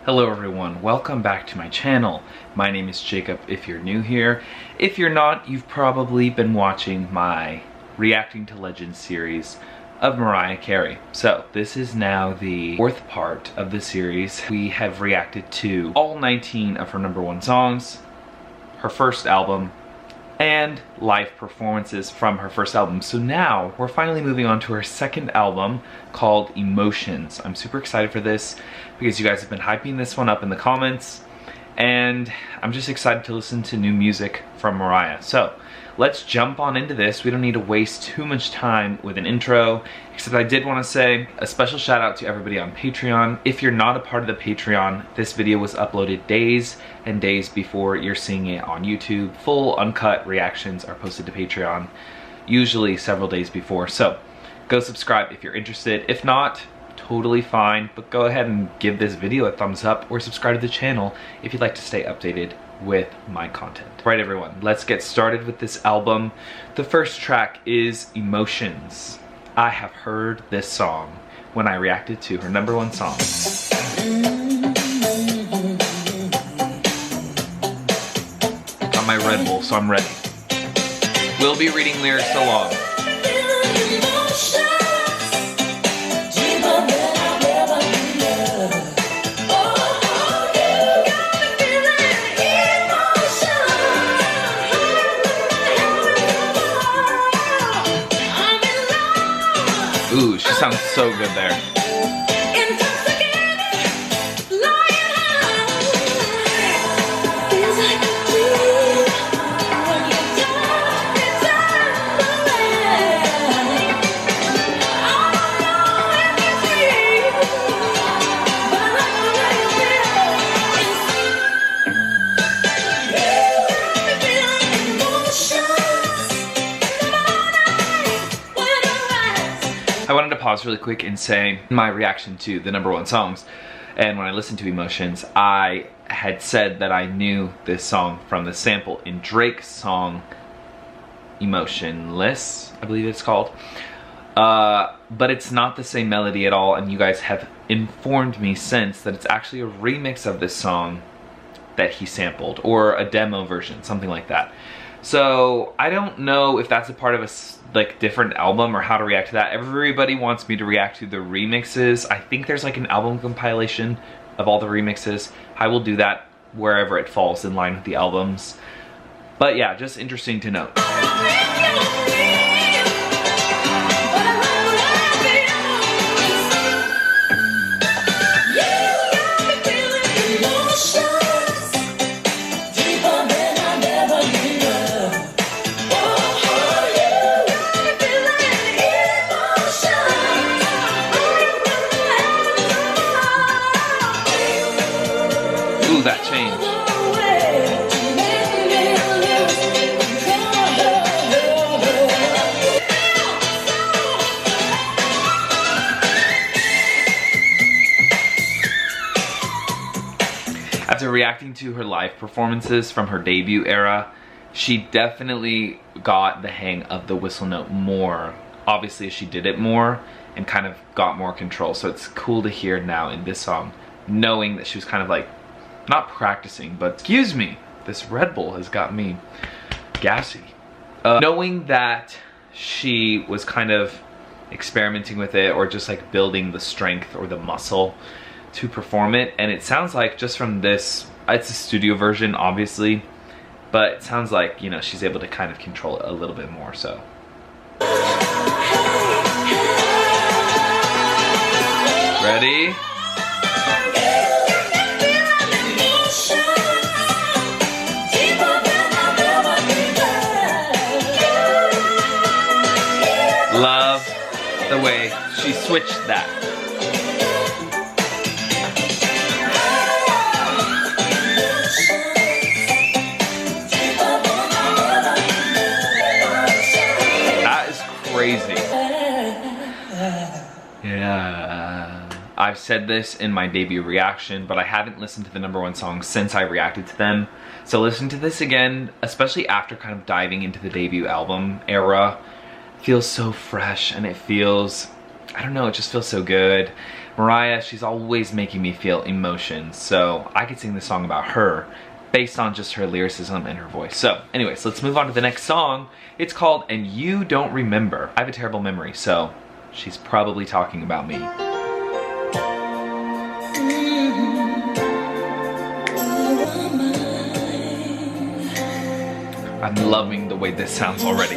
Hello everyone, welcome back to my channel. My name is Jacob if you're new here. If you're not, you've probably been watching my Reacting to Legends series of Mariah Carey. So this is now the fourth part of the series. We have reacted to all 19 of her #1 songs, her first album, and live performances from her first album. So now we're finally moving on to her second album called Emotions. I'm super excited for this because you guys have been hyping this one up in the comments, and I'm just excited to listen to new music from Mariah. So let's jump on into this. We don't need to waste too much time with an intro, except I did want to say a special shout out to everybody on Patreon. If you're not a part of the Patreon, this video was uploaded days and days before you're seeing it on YouTube. Full uncut reactions are posted to Patreon, usually several days before. So go subscribe if you're interested. If not, totally fine, but go ahead and give this video a thumbs up or subscribe to the channel if you'd like to stay updated with my content. Right everyone, let's get started with this album. The first track is Emotions. I have heard this song when I reacted to her #1 song. Got my Red Bull, so I'm ready. We'll be reading lyrics along. Ooh, she sounds so good there. I wanted to pause really quick and say my reaction to the #1 songs, and when I listened to Emotions, I had said that I knew this song from the sample in Drake's song Emotionless, I believe it's called, but it's not the same melody at all, and you guys have informed me since that it's actually a remix of this song that he sampled, or a demo version, something like that. So I don't know if that's a part of a different album or how to react to that. Everybody wants me to react to the remixes. I think there's like an album compilation of all the remixes. I will do that wherever it falls in line with the albums. But yeah, just interesting to note. Ooh, that change. After reacting to her live performances from her debut era, she definitely got the hang of the whistle note more. Obviously, she did it more and kind of got more control. So it's cool to hear now in this song, knowing that she was kind of like, not practicing, but excuse me, this Red Bull has got me gassy. Knowing that she was kind of experimenting with it, or just like building the strength or the muscle to perform it. And it sounds like, just from this, it's a studio version obviously, but it sounds like, you know, she's able to kind of control it a little bit more. So ready? Love the way she switched that. That is crazy. Yeah. I've said this in my debut reaction, but I haven't listened to the #1 songs since I reacted to them. So listen to this again, especially after kind of diving into the debut album era. It feels so fresh, and it feels, I don't know, it just feels so good. Mariah, she's always making me feel emotions, so I could sing this song about her based on just her lyricism and her voice. So anyways, let's move on to the next song. It's called And You Don't Remember. I have a terrible memory, so she's probably talking about me. I'm loving the way this sounds already.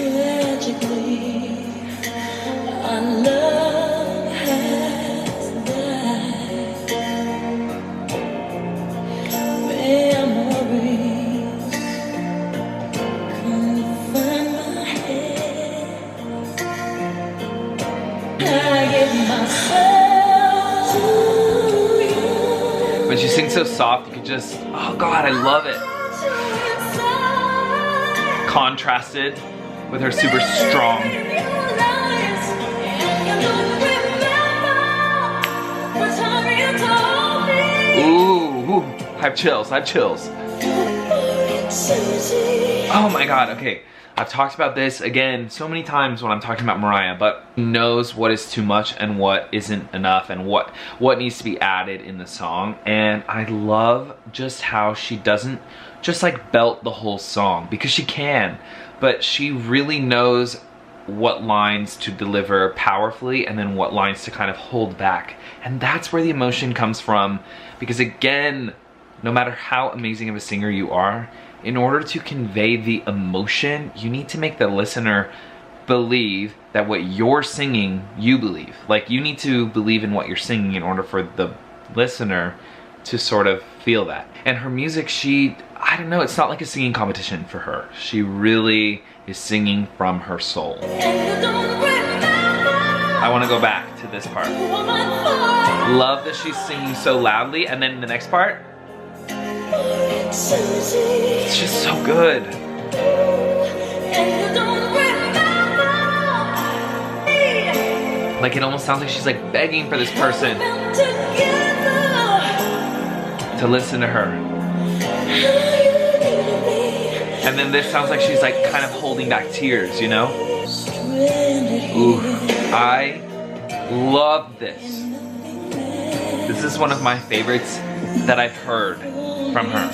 But she sings so soft, you could just, oh God, I love it. Contrasted with her super strong. Ooh, I have chills, I have chills. Oh my God, okay. I've talked about this again so many times when I'm talking about Mariah, but she knows what is too much and what isn't enough and what needs to be added in the song. And I love just how she doesn't just like belt the whole song, because she can, but she really knows what lines to deliver powerfully and then what lines to kind of hold back. And that's where the emotion comes from, because again, no matter how amazing of a singer you are, in order to convey the emotion, you need to make the listener believe that what you're singing, you believe. Like, you need to believe in what you're singing in order for the listener to sort of feel that. And her music, I don't know, it's not like a singing competition for her. She really is singing from her soul. I want to go back to this part. Love that she's singing so loudly, and then the next part, it's just so good. Like, it almost sounds like she's like begging for this person to listen to her. And then this sounds like she's like kind of holding back tears, you know? Ooh, I love this. This is one of my favorites that I've heard from her.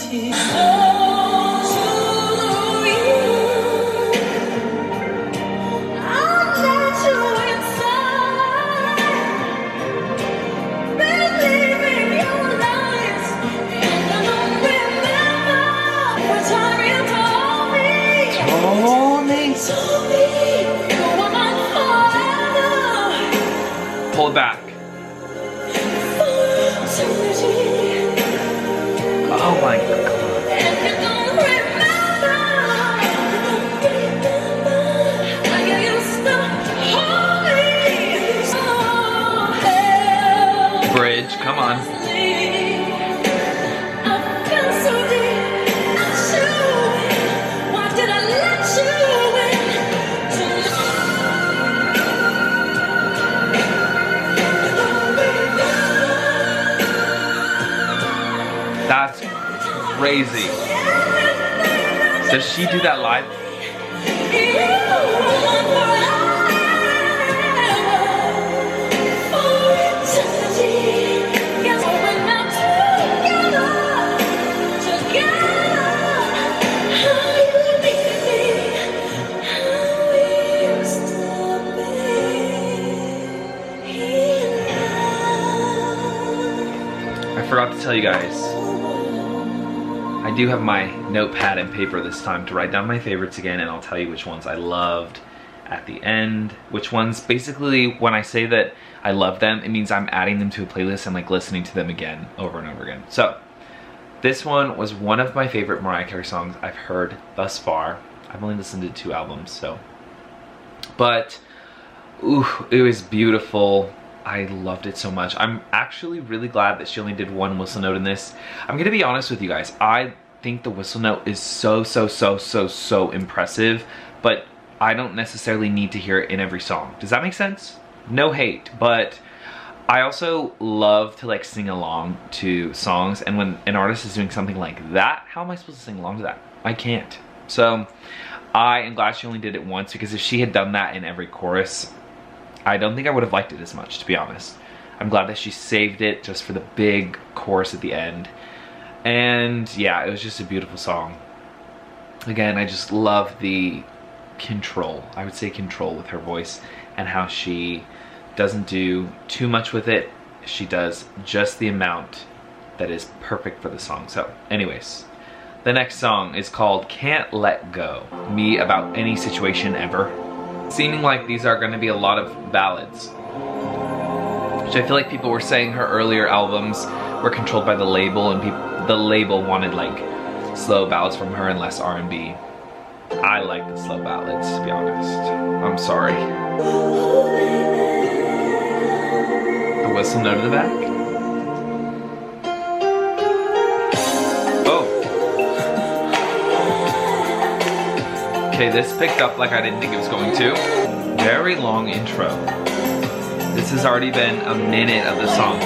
Pull it back. Oh my God. Bridge, come on. That's crazy. Does she do that live? I forgot to tell you guys, I do have my notepad and paper this time to write down my favorites again, and I'll tell you which ones I loved at the end. Which ones, basically, when I say that I love them, it means I'm adding them to a playlist and like listening to them again over and over again. So this one was one of my favorite Mariah Carey songs I've heard thus far. I've only listened to 2 albums, so. But, ooh, it was beautiful. I loved it so much. I'm actually really glad that she only did 1 whistle note in this. I'm gonna be honest with you guys. I think the whistle note is so impressive, but I don't necessarily need to hear it in every song. Does that make sense? No hate, but I also love to like sing along to songs, and when an artist is doing something like that, how am I supposed to sing along to that? I can't. So I am glad she only did it once, because if she had done that in every chorus, I don't think I would have liked it as much, to be honest. I'm glad that she saved it just for the big chorus at the end. And yeah, it was just a beautiful song. Again, I just love the control. I would say control with her voice, and how she doesn't do too much with it. She does just the amount that is perfect for the song. So anyways, the next song is called Can't Let Go. Me about any situation ever. Seeming like these are going to be a lot of ballads, which I feel like people were saying her earlier albums were controlled by the label, and the label wanted like slow ballads from her and less R&B. I like the slow ballads, to be honest. I'm sorry. The whistle note in the back. Oh. Okay, this picked up like I didn't think it was going to. Very long intro. This has already been a minute of the song.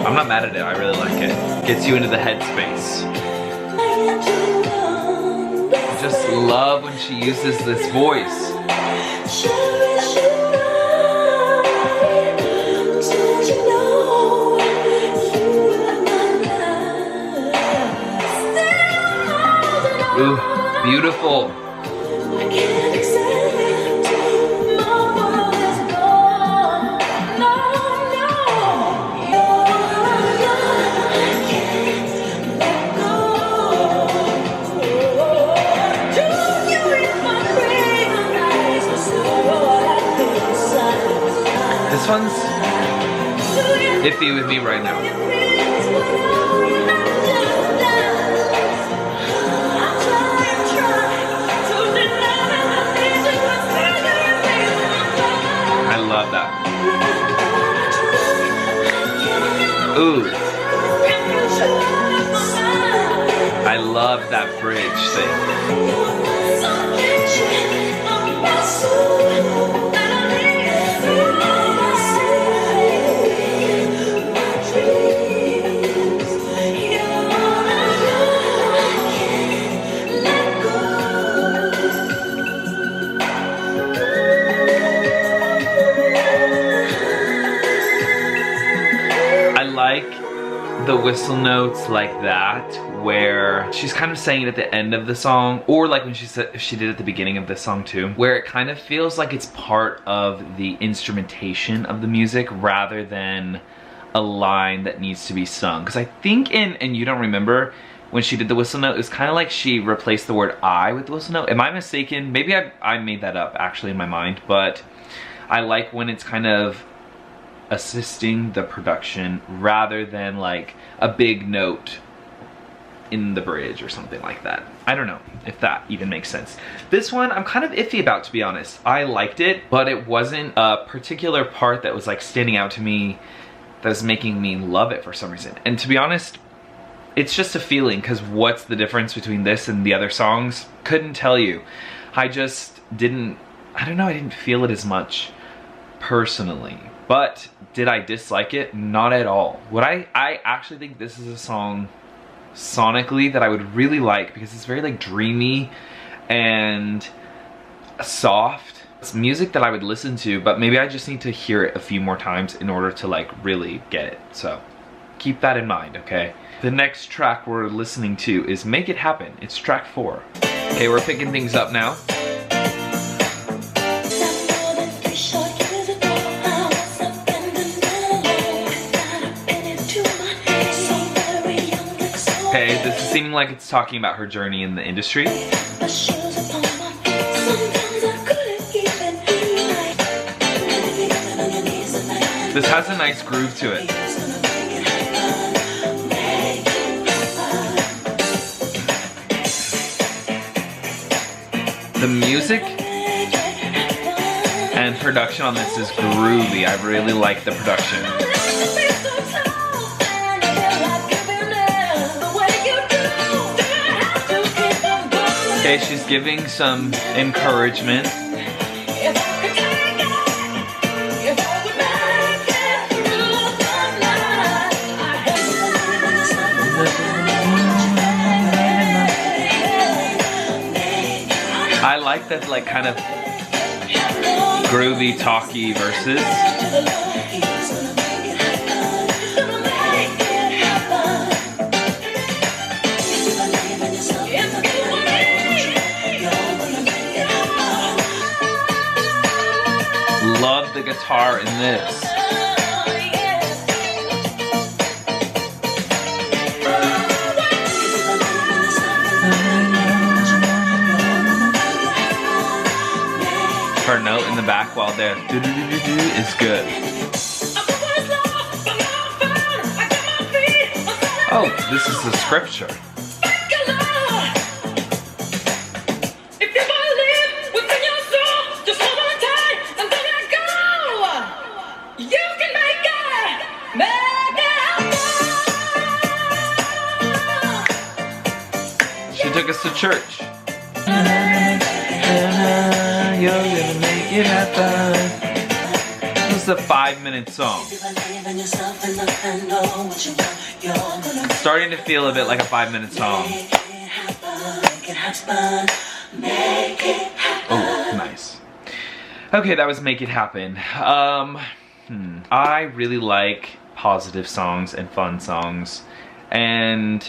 I'm not mad at it, I really like it. Gets you into the headspace. I just love when she uses this voice. Ooh, beautiful. This one's iffy with me right now. I love that. Ooh. I love that bridge thing. The whistle notes like that, where she's kind of saying it at the end of the song, or like when she did at the beginning of this song too, where it kind of feels like it's part of the instrumentation of the music rather than a line that needs to be sung. Because I think in You Don't Remember, when she did the whistle note, it was kind of like she replaced the word I with the whistle note. Am I mistaken? Maybe I made that up actually in my mind, but I like when it's kind of assisting the production rather than like a big note in the bridge or something like that. I don't know if that even makes sense. This one I'm kind of iffy about, to be honest. I liked it, but it wasn't a particular part that was like standing out to me that was making me love it for some reason. And to be honest, it's just a feeling, because what's the difference between this and the other songs? Couldn't tell you. I just didn't, I don't know, I didn't feel it as much personally. But did I dislike it? Not at all. I actually think this is a song sonically that I would really like, because it's very like dreamy and soft. It's music that I would listen to, but maybe I just need to hear it a few more times in order to like really get it. So keep that in mind, okay? The next track we're listening to is Make It Happen. It's track 4. Okay, we're picking things up now. Okay, this is seeming like it's talking about her journey in the industry. This has a nice groove to it. The music and production on this is groovy. I really like the production. Okay, she's giving some encouragement. I like that like kind of groovy, talky verses. Love the guitar in this. Her note in the back while they're is good. Oh, this is the scripture. She took us to church. You're gonna make it happen. This is a 5-minute song. Starting to feel a bit like a 5-minute song. Oh, nice. Okay, that was Make It Happen. I really like positive songs and fun songs, and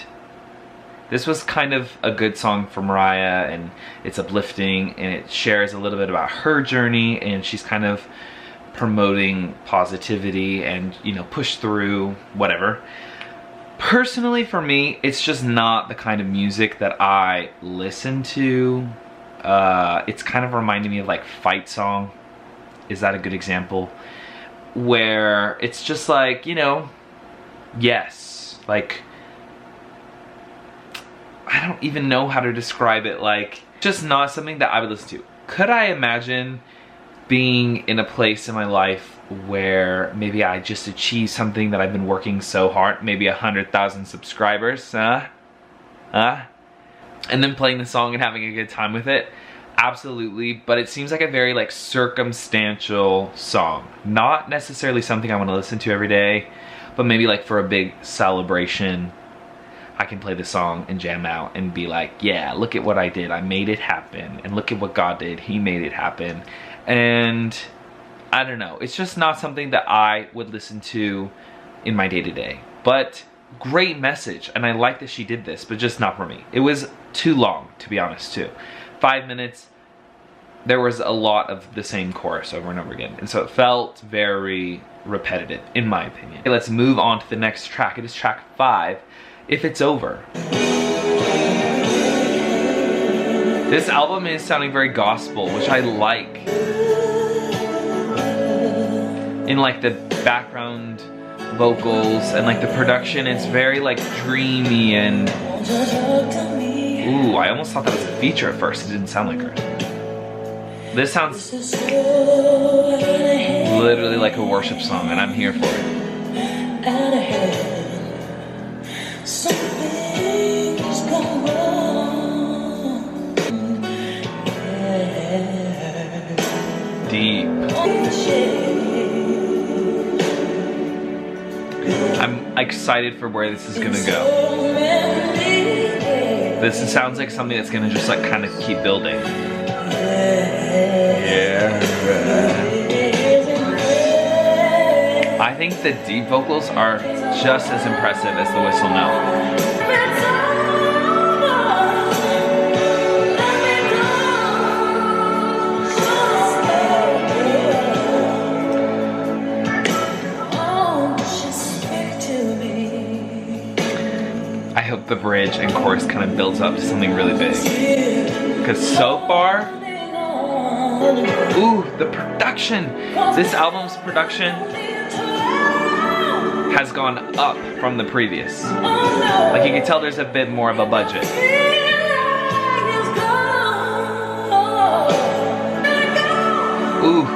this was kind of a good song for Mariah, and it's uplifting, and it shares a little bit about her journey, and she's kind of promoting positivity and, you know, push through, whatever. Personally, for me, it's just not the kind of music that I listen to. It's kind of reminding me of like Fight Song. Is that a good example? Where it's just like, you know, yes, like, I don't even know how to describe it, like, just not something that I would listen to. Could I imagine being in a place in my life where maybe I just achieved something that I've been working so hard, maybe 100,000 subscribers, and then playing the song and having a good time with it? Absolutely, but it seems like a very like circumstantial song. Not necessarily something I want to listen to every day, but maybe like for a big celebration, I can play the song and jam out and be like, yeah, look at what I did. I made it happen. And look at what God did. He made it happen. And I don't know. It's just not something that I would listen to in my day-to-day. But great message. And I like that she did this, but just not for me. It was too long, to be honest, too. 5 minutes. There was a lot of the same chorus over and over again. And so it felt very repetitive, in my opinion. Okay, let's move on to the next track. It is track 5. If It's Over. This album is sounding very gospel, which I like. In like the background vocals and like the production, it's very like dreamy and... Ooh, I almost thought that was a feature at first. It didn't sound like her. This sounds literally like a worship song, and I'm here for it. Deep. I'm excited for where this is gonna go. This sounds like something that's gonna just like kind of keep building. Yeah. I think the deep vocals are just as impressive as the whistle note. I hope the bridge and chorus kind of builds up to something really big. Because so far, ooh, the production. This album's production has gone up from the previous. Like you can tell there's a bit more of a budget. Ooh.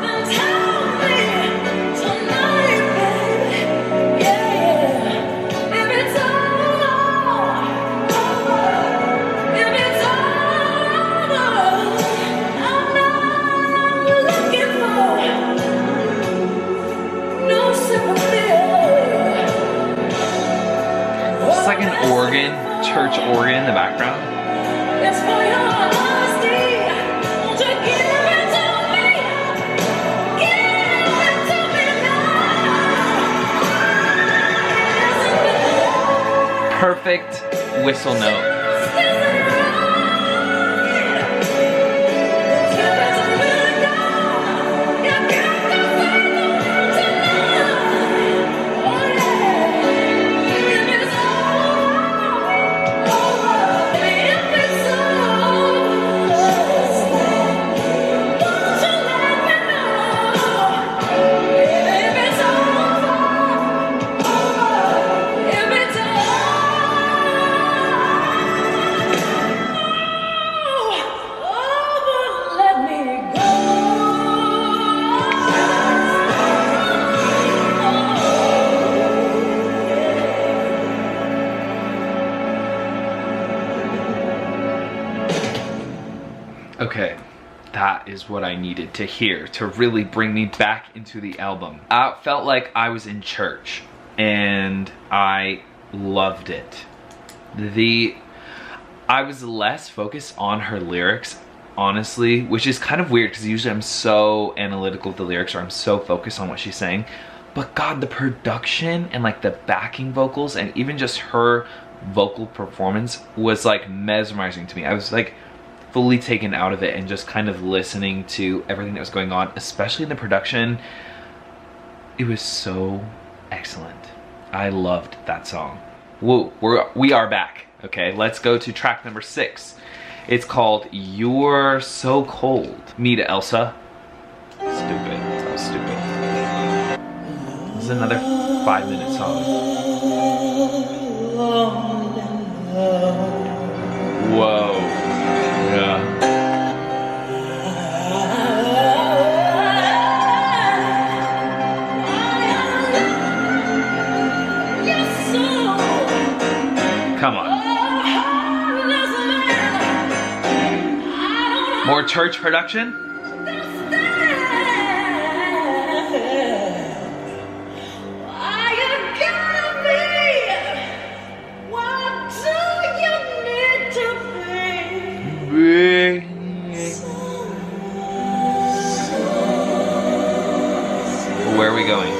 It's like an organ, church organ in the background. Perfect whistle note. Okay, that is what I needed to hear to really bring me back into the album. I felt like I was in church and I loved it. I was less focused on her lyrics, honestly, which is kind of weird because usually I'm so analytical with the lyrics or I'm so focused on what she's saying. But God, the production and like the backing vocals and even just her vocal performance was like mesmerizing to me. I was like fully taken out of it and just kind of listening to everything that was going on, especially in the production. It was so excellent. I loved that song. Whoa, we are back. Okay, let's go to track number 6. It's called You're So Cold. Me to Elsa. Stupid. That was stupid. This is another 5-minute song. Whoa. Yeah. Come on. More church production? Where are we going?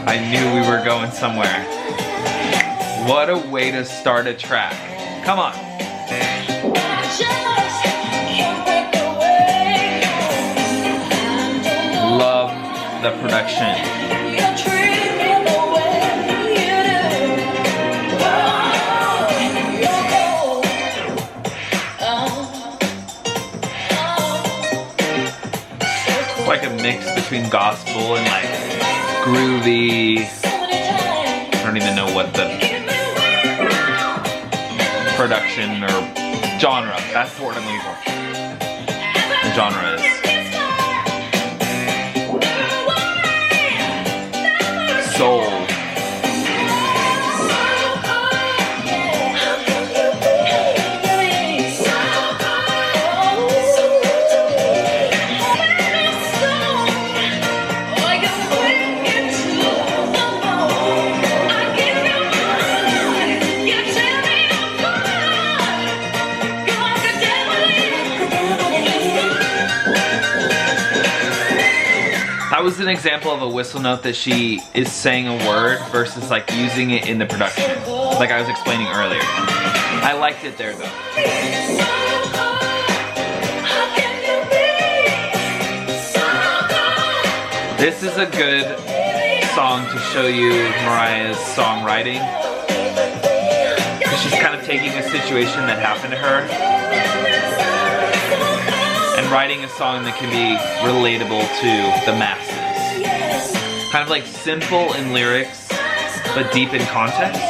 I knew we were going somewhere. What a way to start a track. Come on. Love the production. Like a mix between gospel and like groovy. I don't even know what the production or genre, that's the word I'm looking for. The genre is soul. That was an example of a whistle note that she is saying a word versus like using it in the production, like I was explaining earlier. I liked it there though. This is a good song to show you Mariah's songwriting. She's kind of taking a situation that happened to her and writing a song that can be relatable to the masses. Kind of like simple in lyrics, but deep in context.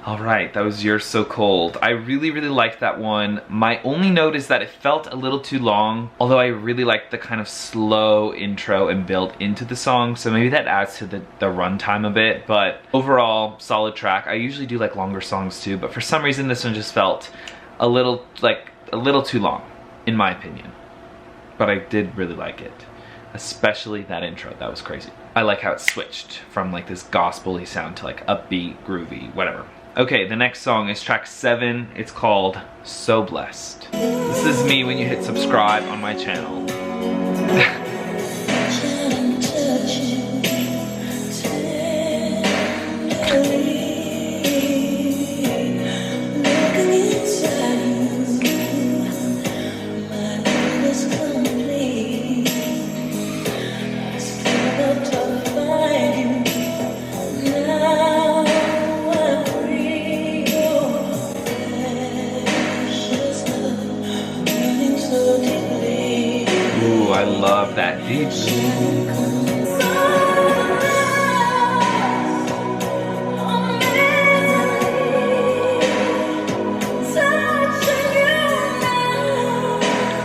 Alright, that was You're So Cold. I really liked that one. My only note is that it felt a little too long, although I really liked the kind of slow intro and build into the song, so maybe that adds to the runtime a bit, but overall, solid track. I usually do like longer songs too, but for some reason this one just felt a little too long, in my opinion. But I did really like it. Especially that intro, that was crazy. I like how it switched from like this gospel-y sound to like upbeat, groovy, whatever. Okay, the next song is track 7. It's called So Blessed. This is me when you hit subscribe on my channel. I love that deep.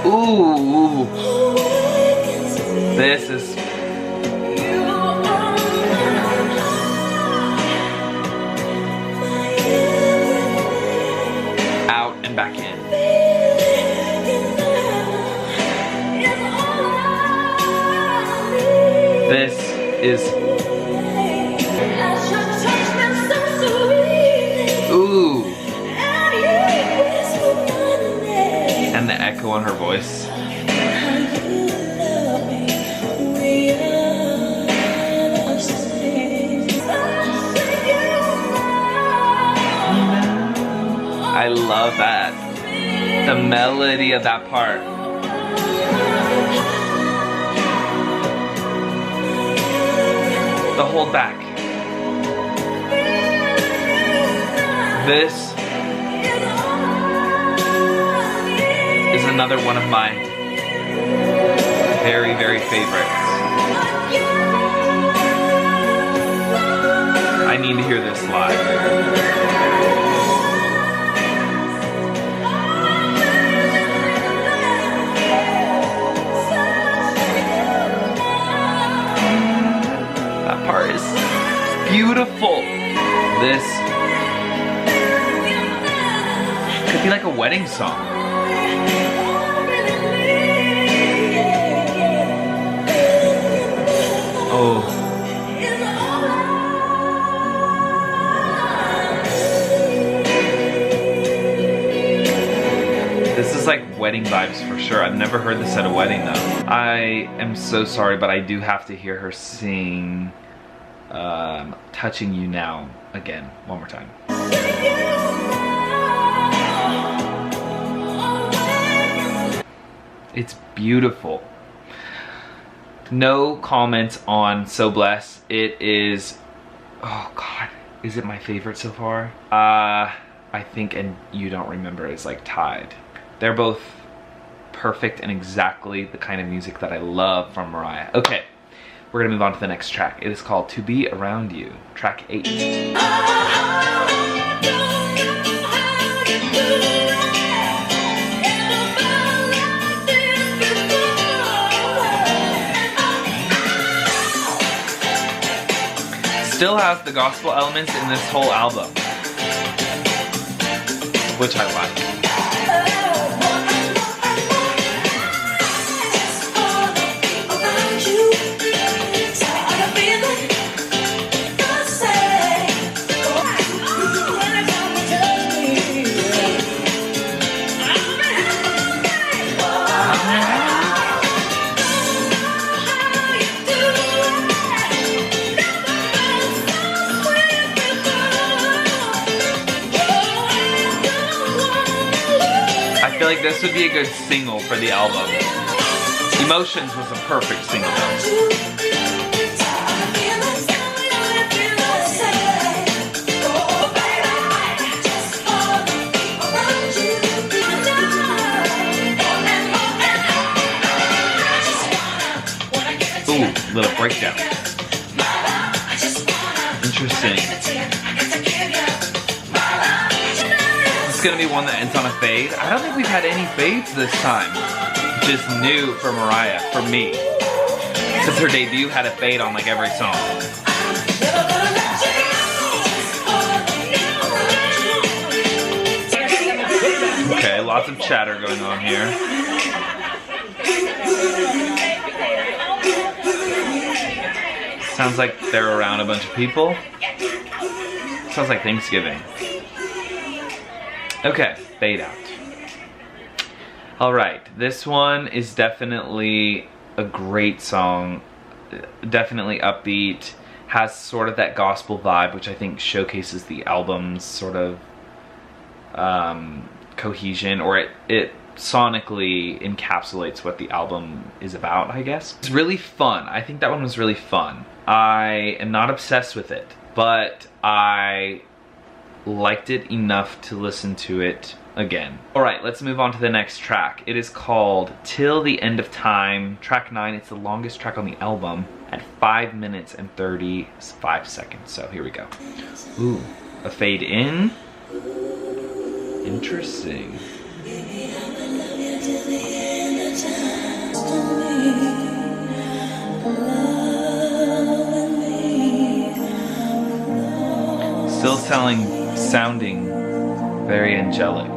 Ooh, this is out and back in. This is ooh, and the echo on her voice. I love that. The melody of that part. The hold back. This is another one of my very, very favorites. I need to hear this live. Part is beautiful. This could be like a wedding song. Oh. This is like wedding vibes for sure. I've never heard this at a wedding though. I am so sorry, but I do have to hear her sing Touching You Now again, one more time. It's beautiful. No comments on So Blessed. It is, oh God, is it my favorite so far? I think And You Don't Remember is like tied. They're both perfect and exactly the kind of music that I love from Mariah. Okay. We're gonna move on to the next track. It is called To Be Around You, track 8. Still has the gospel elements in this whole album, which I like. I feel like this would be a good single for the album. Emotions was a perfect single though. Ooh, little breakdown. Interesting. It's gonna be one that ends on a fade. I don't think we've had any fades this time. Just new for Mariah, for me. Since her debut had a fade on like every song. Okay, lots of chatter going on here. Sounds like they're around a bunch of people. Sounds like Thanksgiving. Okay, fade out. Alright, this one is definitely a great song. Definitely upbeat. Has sort of that gospel vibe, which I think showcases the album's sort of cohesion, or it sonically encapsulates what the album is about, I guess. It's really fun. I think that one was really fun. I am not obsessed with it, but I liked it enough to listen to it again. Alright, let's move on to the next track. It is called Till the End of Time, track 9. It's the longest track on the album at 5 minutes and 35 seconds. So here we go. Ooh, a fade in. Interesting. Still sounding very angelic.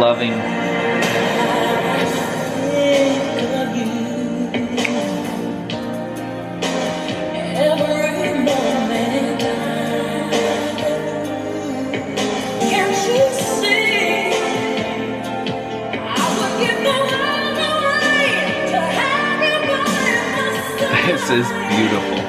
Loving. This is beautiful.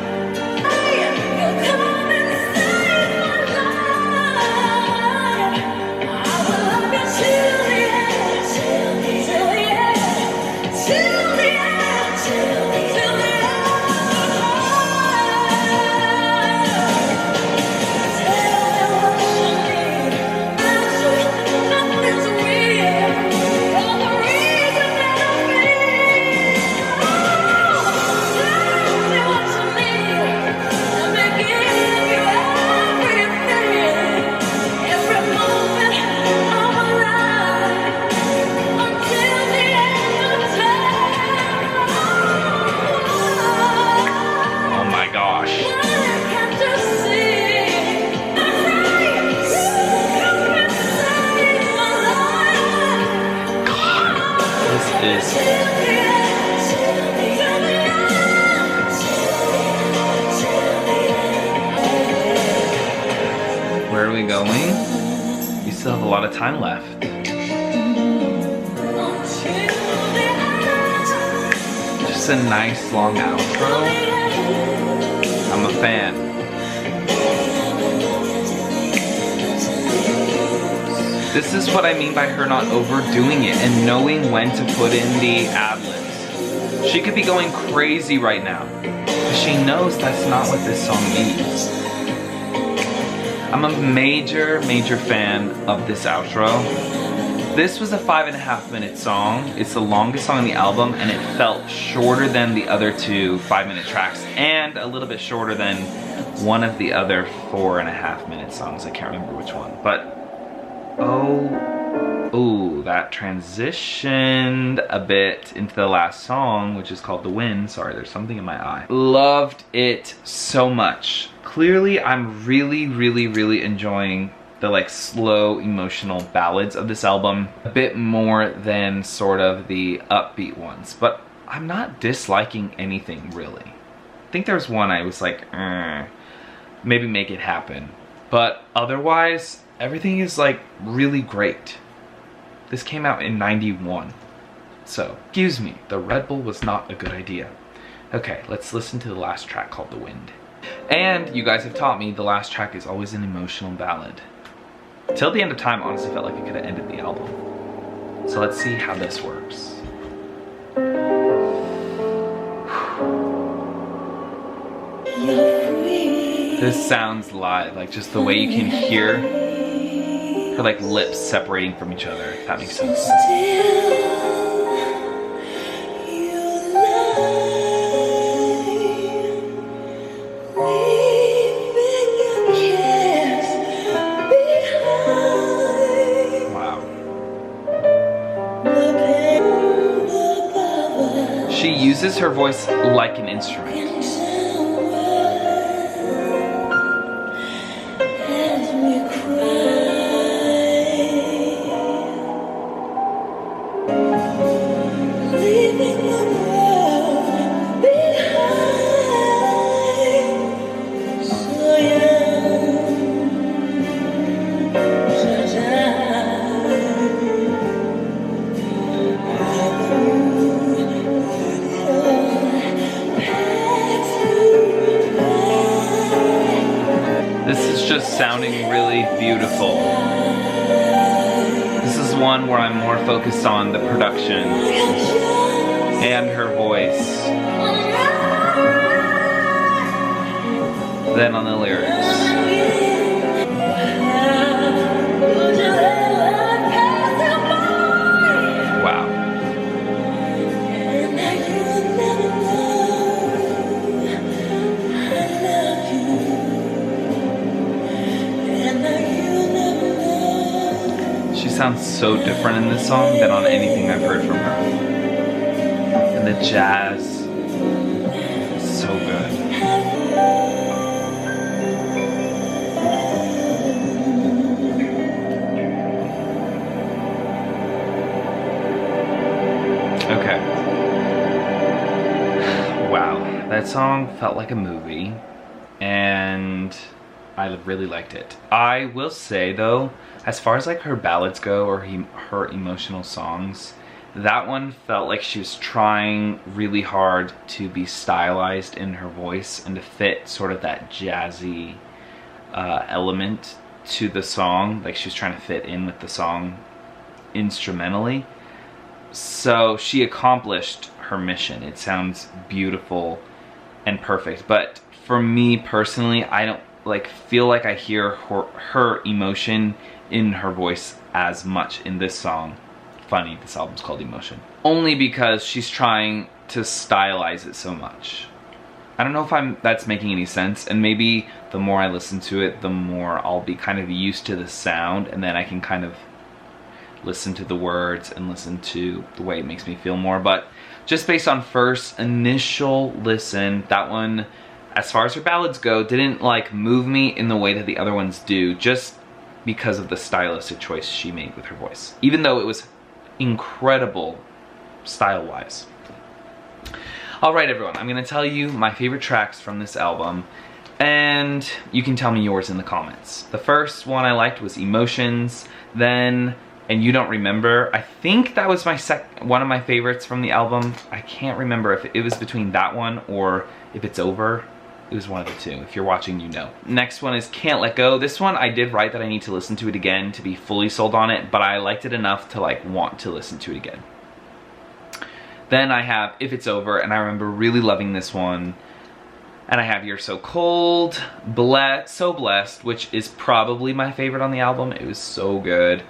Where are we going? We still have a lot of time left. Just a nice long outro. I'm a fan. This is what I mean by her not overdoing it and knowing when to put in the ad-libs. She could be going crazy right now, but she knows that's not what this song needs. I'm a major fan of this outro. This was a 5.5 minute song. It's the longest song on the album, and it felt shorter than the other two 5-minute tracks, and a little bit shorter than one of the other 4.5 minute songs. I can't remember which one, but oh, that transitioned a bit into the last song, which is called The Wind. Sorry, there's something in my eye. Loved it so much. Clearly, I'm really enjoying the like slow emotional ballads of this album a bit more than sort of the upbeat ones, but I'm not disliking anything really. I think there's one I was like, maybe Make It Happen, but otherwise everything is like really great. This came out in '91, so excuse me, the Red Bull was not a good idea. Okay, let's listen to the last track called The Wind. And you guys have taught me the last track is always an emotional ballad. Till the End of Time honestly felt like it could have ended the album. So let's see how this works. This sounds live, like just the way you can hear her like lips separating from each other, if that makes sense. This is her voice like an instrument. This is just sounding really beautiful. This is one where I'm more focused on the production and her voice than on the lyrics. Wow. She sounds so different in this song than on anything I've heard from her. And the jazz is so good. Okay. Wow, that song felt like a movie, and I really liked it. I will say though, as far as like her ballads go, or her emotional songs, that one felt like she was trying really hard to be stylized in her voice and to fit sort of that jazzy element to the song. Like she was trying to fit in with the song instrumentally. So she accomplished her mission. It sounds beautiful and perfect. But for me personally, I don't feel like I hear her emotion in her voice as much in this song. Funny, this album's called Emotion. Only because she's trying to stylize it so much. I don't know if that's making any sense, and maybe the more I listen to it, the more I'll be kind of used to the sound, and then I can kind of listen to the words and listen to the way it makes me feel more. But just based on first initial listen, that one, as far as her ballads go, didn't like move me in the way that the other ones do, just because of the stylistic choice she made with her voice, even though it was incredible style-wise. Alright everyone, I'm gonna tell you my favorite tracks from this album, and you can tell me yours in the comments. The first one I liked was Emotions, then And You Don't Remember. I think that was one of my favorites from the album. I can't remember if it was between that one or If It's Over. It was one of the two. If you're watching, you know. Next one is Can't Let Go. This one I did write that I need to listen to it again to be fully sold on it, but I liked it enough to like want to listen to it again. Then I have If It's Over, and I remember really loving this one. And I have You're So Cold, So Blessed, which is probably my favorite on the album. It was so good.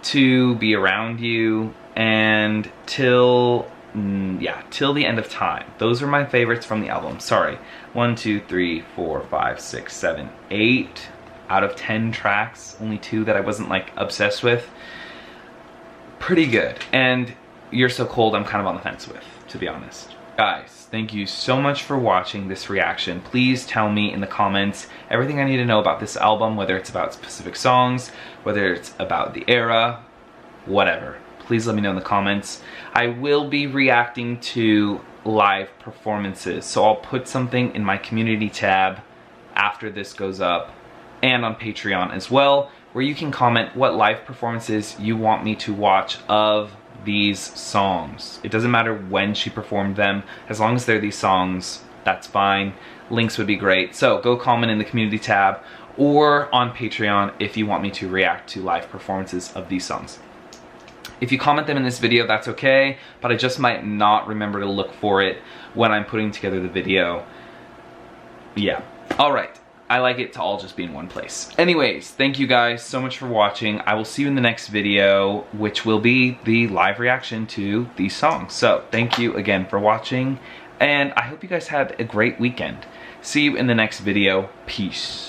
To Be Around You, and Till the End of Time. Those are my favorites from the album. Sorry. 1, 2, 3, 4, 5, 6, 7, 8 out of 10 tracks. Only 2 that I wasn't like obsessed with. Pretty good. And You're So Cold, I'm kind of on the fence with, to be honest. Guys, thank you so much for watching this reaction. Please tell me in the comments everything I need to know about this album, whether it's about specific songs, whether it's about the era, whatever. Please let me know in the comments. I will be reacting to live performances, so I'll put something in my community tab after this goes up, and on Patreon as well, where you can comment what live performances you want me to watch of these songs. It doesn't matter when she performed them, as long as they're these songs, that's fine. Links would be great. So go comment in the community tab or on Patreon if you want me to react to live performances of these songs. If you comment them in this video, that's okay, but I just might not remember to look for it when I'm putting together the video. Yeah. Alright. I like it to all just be in one place. Anyways, thank you guys so much for watching. I will see you in the next video, which will be the live reaction to these songs. So, thank you again for watching, and I hope you guys had a great weekend. See you in the next video. Peace.